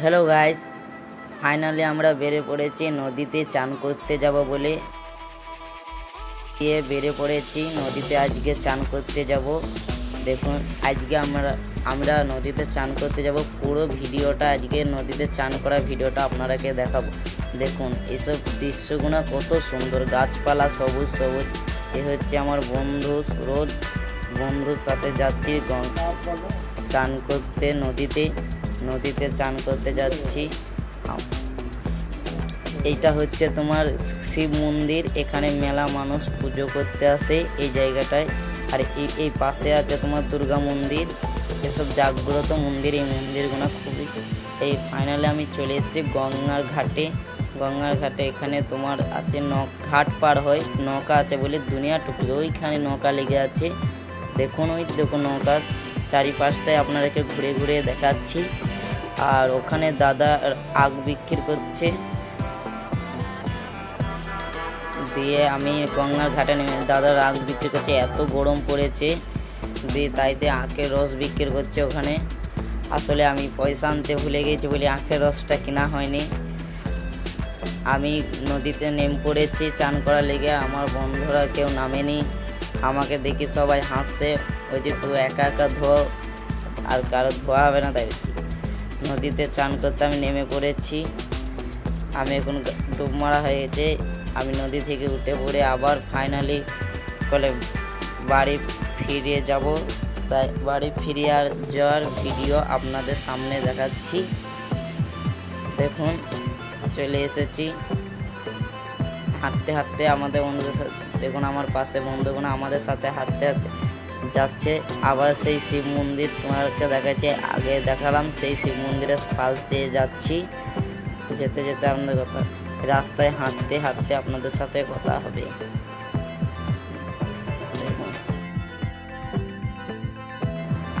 Hello guys, finally আমরা বেরিয়ে পড়েছি নদীতে চান করতে যাব বলে। বেরিয়ে পড়েছি নদীতে, আজকে চান করতে যাব। দেখুন আজকে আমরা নদীতে চান করতে যাব। পুরো ভিডিওটা আজকে নদীতে চান করা ভিডিওটা আপনারাকে দেখাবো। দেখুন এসব দৃশ্যগুলো কত সুন্দর, গাছপালা সবুজ সবুজ। এ হচ্ছে আমার বন্ধু সুরজ, বন্ধুর সাথে যাচ্ছি চান করতে নদীতে চান করতে যাচ্ছি। এইটা হচ্ছে তোমার শিব মন্দির, এখানে মেলা মানুষ পুজো করতে আসে এই জায়গাটায়। আর এই পাশে আছে তোমার দুর্গা মন্দির, এসব জাগ্রত মন্দির। এই মন্দিরগুলো খুবই ফাইনালি আমি চলে এসেছি গঙ্গার ঘাটে। এখানে তোমার আছে ঘাট পার হয়, নৌকা আছে বলে দুনিয়া টুকরি, ওইখানে নৌকা লেগে আছে। দেখুন নৌকার চারিপাশটায় আপনাদেরকে ঘুরে ঘুরে দেখাচ্ছি। আর ওখানে দাদা আগ বিক্রি করছে। দিয়ে আমি গঙ্গার ঘাটে নেমে দাদার আগ বিক্রি করছে, এত গরম পড়েছে। দিয়ে তাইতে আখের রস বিক্রি করছে ওখানে। আসলে আমি পয়সা আনতে ভুলে গেছি বলে আখের রসটা কেনা হয়নি। আমি নদীতে নেমে পড়েছি চান করার লেগে। আমার বন্ধুরা কেউ নামেনি, আমাকে দেখি সবাই হাসছে। ওই যে তুই একা একা ধো, আর কারো ধোয়া হবে না, তাই নদীতে চান করতে আমি নেমে পড়েছি। আমি এখন ডুব মারা হয়েছে। আমি নদী থেকে উঠে পড়ে আবার ফাইনালি বাড়ি ফিরে যাব। তাই বাড়ি ফিরে যাওয়ার ভিডিও আপনাদের সামনে দেখাচ্ছি। দেখুন চলে এসেছি হাঁটতে হাঁটতে আমাদের বন্ধুদের সাথে। দেখুন আমার পাশে বন্ধুগুলো আমাদের সাথে হাঁটতে হাঁটতে যাচ্ছে। আবার সেই শিব মন্দির তোমাদেরকে দেখাচ্ছে, আগে দেখালাম সেই শিব মন্দিরের পাশ দিয়ে যাচ্ছি। যেতে যেতে আপনাদের কথা, রাস্তায় হাঁটতে হাঁটতে আপনাদের সাথে কথা হবে। দেখুন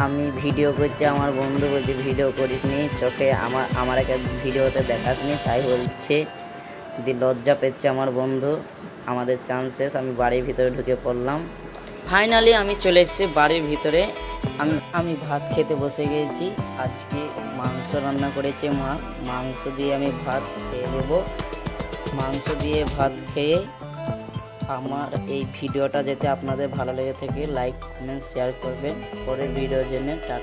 আমি ভিডিও করছি, আমার বন্ধু বলছে ভিডিও করিস নি, চোখে আমার একটা ভিডিওতে দেখাস নি, তাই বলছে। লজ্জা পেচ্ছে আমার বন্ধু। আমাদের চান্স শেষ, আমি বাড়ির ভিতরে ঢুকে পড়লাম। ফাইনালি আমি চলে এসেছি বাড়ির ভিতরে। আমি ভাত খেতে বসে গিয়েছি। আজকে মাংস রান্না করেছে মা, মাংস দিয়ে আমি ভাত খেয়ে দেবো। মাংস দিয়ে ভাত খেয়ে আমার এই ভিডিওটা যাতে আপনাদের ভালো লেগে থাকে, লাইক কমেন্ট শেয়ার করবেন। পরের ভিডিওর জন্য টাটা।